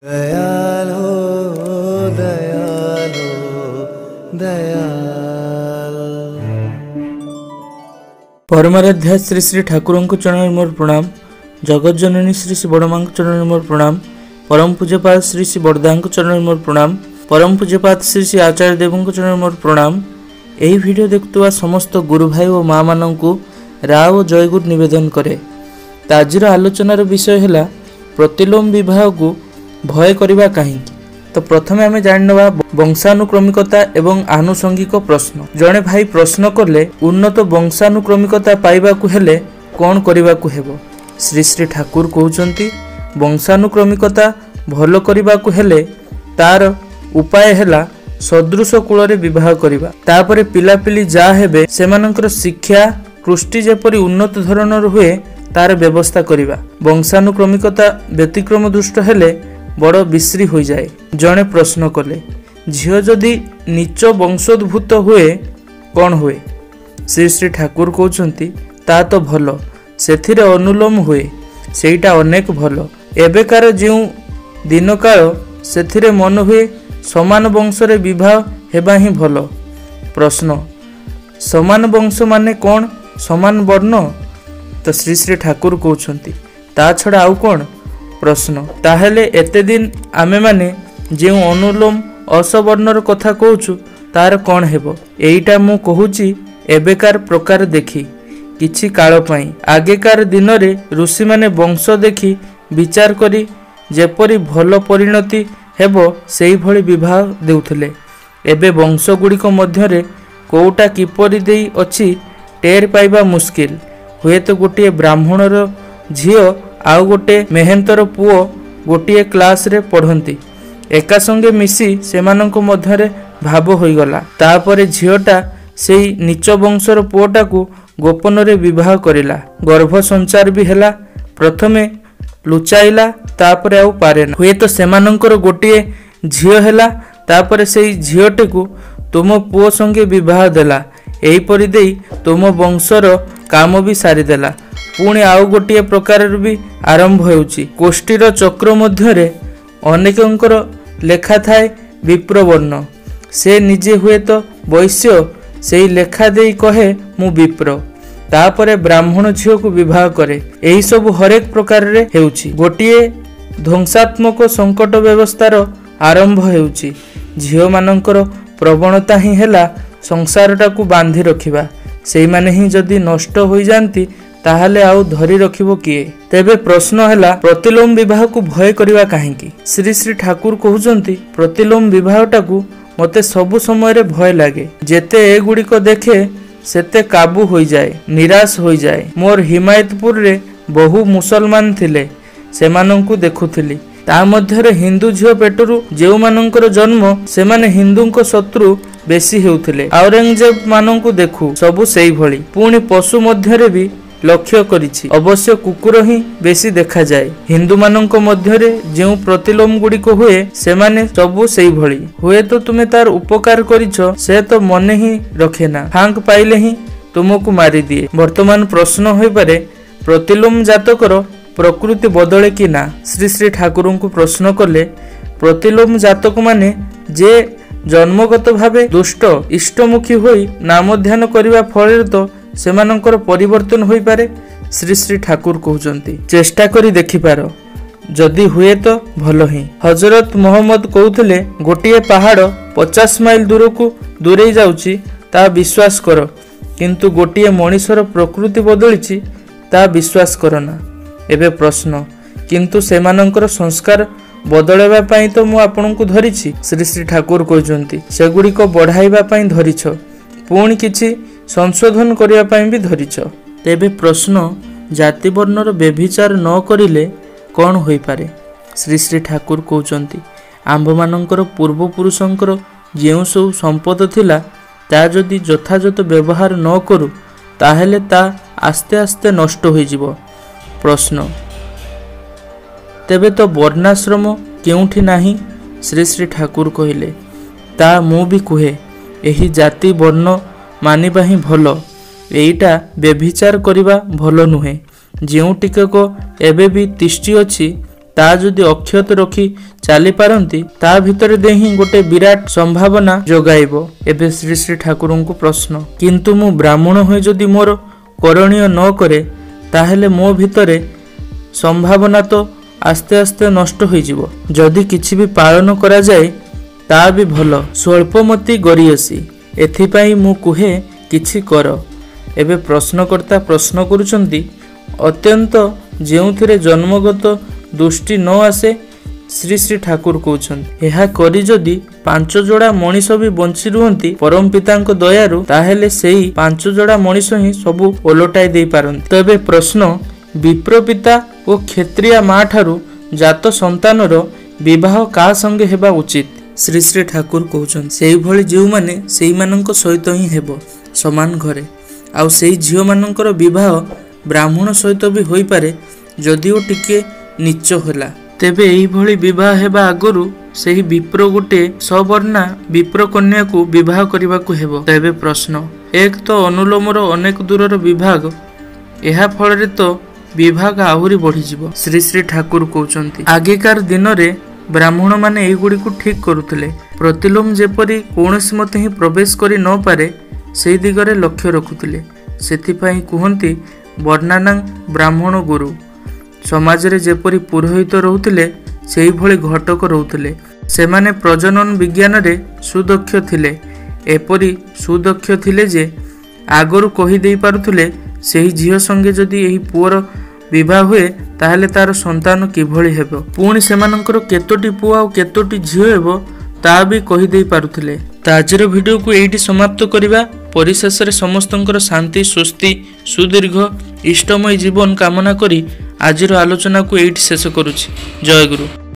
दयाल हो दयाल हो दयाल। परमाराध्या श्री श्री ठाकुर को चरण मोर प्रणाम। जगत जननी श्री श्री बड़मा चरण मोर प्रणाम। परम पूज्यपाद श्री श्री बड़दा चरण मोर प्रणाम। परम पूज्यपाद श्री श्री आचार्य देव चरण मोर प्रणाम। यही वीडियो देखुवा समस्त गुरु भाई और माँ मानू रा और जयगुरु निवेदन करे। आज आलोचनार विषय है प्रतिलोम विवाह को भय करिबा कहीं। तो प्रथमे आमे जानिनबा वंशानुक्रमिकता एवं आनुषंगिक प्रश्न। जड़े भाई प्रश्न कले उन्नत वंशानुक्रमिकता पाइबाकु हेले कौन करिबाकु हेबो। श्री श्री ठाकुर कहउचंती वंशानुक्रमिकता भलो करिबाकु हेले तार उपाय हेला सदृश कूल रे विवाह करिबा। तापरे पिलापिली जा हेबे सेमानकर शिक्षा कृष्टि जेपरि उन्नत धरणर हुए तार व्यवस्था करिबा। वंशानुक्रमिकता व्यतिक्रम दुष्ट हेले बड़ विश्री हो जाए। जड़े प्रश्न कले झील जदि नीच वंशोद्भूत हुए कौन हुए। श्री श्री ठाकुर कहउचंती ता तो भल सेथिरे अनुलोम हुए सेटा अनेक भल। एबेकार जो दिन काल सेथिरे मन हुए समान वंश रे विवाह हेबा ही भल। प्रश्न समान वंश माने कौन समान वर्ण। तो श्री श्री ठाकुर कहउचंती ता छड़ा आउ कौन। प्रश्न ताहेले एते दिन आमे माने जे अनुलोम असवर्णर कथा कहूचु तार कौन हेबो। एईटा मु कहूची एबेकार प्रकार देखी किछि काल पई। आगेकार दिन रे ऋषि माने वंश देखी विचार करी जेपरि भल परिणति हेबो सेही भली विवाह देउथिले। एबे वंश गुड़िक मध्यरे कोउटा किपरि देई अछि टेर पाइबा मुश्किल। हुए तो गोटे ब्राह्मणर झियो आउ गोटे मेहंतर पुओ गोटे क्लास रे पढ़ंती एका संगे मिसी सेमानंको मध्यरे भाव होईगला। तापरे झियोटा सेई नीच वंशर पुओटा को गोपन रे विवाह करिला। गर्भ संचार भी हेला। प्रथमे लुचाइला तापरे आउ पारेना। हुए तो सेमानंकर गोटे झियो हेला तापरे सेई झियोटे को तुम पुओ संगे विवाह देला। एही परि देई तुम वंशर काम भी सारी देला। पुणी आउ गोटे प्रकार भी आरंभ होउची। कोष्ठीर चक्र मध्यरे अनेकंकर लेखा थाए विप्रवर्ण। से निजे हुए तो वैश्य सेई लेखा देई कहे मु विप्र। तापरे ब्राह्मण झियो को विवाह करे। एही सब हरेक प्रकार रे हेउची। गोटे ध्वंसात्मक संकट व्यवस्थार आरंभ हेउची। झियो मानंकर प्रवणता ही हेला संसारटा को बांधी रखिबा। सेई माने ही जदि नष्ट होई जानती ताहले आउ धरी रखिबो किए। तेबे प्रश्न हैला प्रतिलोम विवाह को भय करिवा काहेकि। श्री श्री ठाकुर कहउचंती प्रतिलोम विवाहटा को मते सबु समय रे भय लागे। जेते ए गुड़िक देखे सेते काबू होई जाए निराश होई जाए। मोर हिमायतपुर रे बहु मुसलमान थिले सेमानंकु देखुथिली। ता मध्यरे हिंदू झियो पेटरू जेउ मानंकर जन्म सेमाने हिंदूंको शत्रु बेसी हेउथिले। औरंगजेब मानंकु देखु सबु सेई भली। पुणी पशु मध्यरे भी लक्ष्य करिछि अवश्य कुकुर ही बेसी देखा जाए। हिंदू मानंको मध्यरे जेउ प्रतिलोम गुड़िक हुए सेमाने सबु सेई भली। हुए तो तुमे तार उपकार करिछो से तो मने ही रखेना फांक पाइले ही तुमको मारी दिए। वर्तमान प्रश्न होई पारे प्रतिलोम जातकर प्रकृति बदले कि ना। श्री श्री ठाकुर को प्रश्न कले प्रतिलोम जातक माने जे जन्मगत भावे दुष्ट इष्टमुखी होई नाम ध्यान करिवा फल तो सेमानंकर परिवर्तन होई पारे। श्री श्री ठाकुर कहउचंती चेष्टा करी देखि पारो जदि हुए तो भलो ही। हजरत मोहम्मद कहउथिले गोटिए पहाड़ 50 माइल दूर को दूरे जाउची ता विश्वास करो किंतु गोटिए मनीषर प्रकृति बदलिची ता विश्वास करना। एबे प्रश्न किंतु सेमानंकर संस्कार बदलैबा पई तो मु आपनकु धरिछि। श्री श्री ठाकुर कहउचंती सेगुड़िक बढ़ाइबा पई धरिछ पुणी किछि संशोधन करिया पई भी धरिछ। तेबे प्रश्न जाति वर्णर व्यभिचार न करिले कौन होई पारे। श्री श्री ठाकुर कहउचंती आंभ मानंकर पूर्व पुरुषंकर जेउ सब संपद थिला ता जदि यथायथ व्यवहार न करू ताहेले ता आस्ते आस्ते नष्ट होई जिवो। प्रश्न तेबे तो वर्णाश्रम केउठी नाही। श्री श्री ठाकुर कहिले ता मु भी कुहे एही जाति वर्ण मानिबा ही भल। एईटा व्यभिचार करिबा भल नुहे। जेउ टिकक एबे भी तिष्टि अछि ତା ଯଦି ଅକ୍ଷତ ରଖି ଚାଲି ପାରନ୍ତି ତା ଭିତରେ ଦେଇ ହିଁ ଗୋଟେ ବିରାଟ ସମ୍ଭାବନା ଯୋଗାଇବ। ଏବେ ଶ୍ରୀ ଶ୍ରୀ ଠାକୁରଙ୍କୁ ପ୍ରଶ୍ନ, କିନ୍ତୁ ମୁଁ ବ୍ରାହ୍ମଣ ହୋଇ ଯଦି ମୋର କରଣୀୟ ନ କରେ ତାହେଲେ ମୋ ଭିତରେ ସମ୍ଭାବନା ତ ଆସ୍ତେ ଆସ୍ତେ ନଷ୍ଟ ହୋଇଯିବ। ଯଦି କିଛି ବି ପାଳନ କରାଯାଏ ତା ବି ଭଲ। ସ୍ୱଳ୍ପମତି ଗରିୟସୀ, ଏଥିପାଇଁ ମୁଁ କୁହେ କିଛି କର। ଏବେ ପ୍ରଶ୍ନକର୍ତ୍ତା ପ୍ରଶ୍ନ କରୁଛନ୍ତି, ଅତ୍ୟନ୍ତ ଯେଉଁଥିରେ ଜନ୍ମଗତ ଦୃଷ୍ଟି ନ ଆସେ ଶ୍ରୀ ଶ୍ରୀ ଠାକୁର କହୁଛନ୍ତି ଏହା କରି ଯଦି 5 ଯୋଡ଼ା ମଣିଷ ବି ବଞ୍ଚି ରୁହନ୍ତି ପରମ ପିତାଙ୍କ ଦୟାରୁ ତାହେଲେ ସେଇ 5 ଯୋଡ଼ା ମଣିଷ ହିଁ ସବୁ ଓଲଟାଇ ଦେଇ ପାରନ୍ତି। ତ ଏବେ ପ୍ରଶ୍ନ, ବିପ୍ରପିତା ଓ କ୍ଷତ୍ରିୟା ମା ଠାରୁ ଜାତ ସନ୍ତାନର ବିବାହ କାହା ସଙ୍ଗେ ହେବା ଉଚିତ? ଶ୍ରୀ ଶ୍ରୀ ଠାକୁର କହୁଛନ୍ତି ସେଇଭଳି ଯେଉଁମାନେ ସେଇମାନଙ୍କ ସହିତ ହିଁ ହେବ ସମାନ ଘରେ। ଆଉ ସେଇ ଝିଅମାନଙ୍କର ବିବାହ ବ୍ରାହ୍ମଣ ସହିତ ବି ହୋଇପାରେ ଯଦିଓ ଟିକେ ନିଚ ହେଲା। ତେବେ ଏଇଭଳି ବିବାହ ହେବା ଆଗରୁ ସେହି ବିପ୍ର ଗୋଟେ ସବର୍ଣ୍ଣା ବିପ୍ର କନ୍ୟାକୁ ବିବାହ କରିବାକୁ ହେବ। ତେବେ ପ୍ରଶ୍ନ, ଏକ ତ ଅନୁଲୋମର ଅନେକ ଦୂରର ବିଭାଗ, ଏହା ଫଳରେ ତ ବିଭାଗ ଆହୁରି ବଢିଯିବ। ଶ୍ରୀ ଶ୍ରୀ ଠାକୁର କହୁଛନ୍ତି ଆଗେକାର ଦିନରେ ବ୍ରାହ୍ମଣ ମାନେ ଏଇଗୁଡ଼ିକୁ ଠିକ କରୁଥିଲେ। ପ୍ରତିଲୋମ ଯେପରି କୌଣସି ମତେ ହିଁ ପ୍ରବେଶ କରି ନ ପାରେ ସେଇ ଦିଗରେ ଲକ୍ଷ୍ୟ ରଖୁଥିଲେ। ସେଥିପାଇଁ କୁହନ୍ତି ବର୍ଣ୍ଣାନାଂ ବ୍ରାହ୍ମଣ ଗୁରୁ। ସମାଜରେ ଯେପରି ପୁରୋହିତ ରହୁଥିଲେ ସେଇଭଳି ଘଟକ ରହୁଥିଲେ। ସେମାନେ ପ୍ରଜନନ ବିଜ୍ଞାନରେ ସୁଦକ୍ଷ ଥିଲେ। ଏପରି ସୁଦକ୍ଷ ଥିଲେ ଯେ ଆଗରୁ କହିଦେଇ ପାରୁଥିଲେ ସେହି ଝିଅ ସଙ୍ଗେ ଯଦି ଏହି ପୁଅର ବିବାହ ହୁଏ ତାହେଲେ ତାର ସନ୍ତାନ କିଭଳି ହେବ, ପୁଣି ସେମାନଙ୍କର କେତୋଟି ପୁଅ ଆଉ କେତୋଟି ଝିଅ ହେବ ତାହା ବି କହିଦେଇ ପାରୁଥିଲେ। ତ ଆଜିର ଭିଡ଼ିଓକୁ ଏଇଠି ସମାପ୍ତ କରିବା। ପରିଶେଷରେ ସମସ୍ତଙ୍କର ଶାନ୍ତି, ସ୍ୱସ୍ତି, ସୁଦୀର୍ଘ ଇଷ୍ଟମୟ ଜୀବନ କାମନା କରି ଆଜିର ଆଲୋଚନାକୁ ଏଇଠି ଶେଷ କରୁଛି। ଜୟ ଗୁରୁ।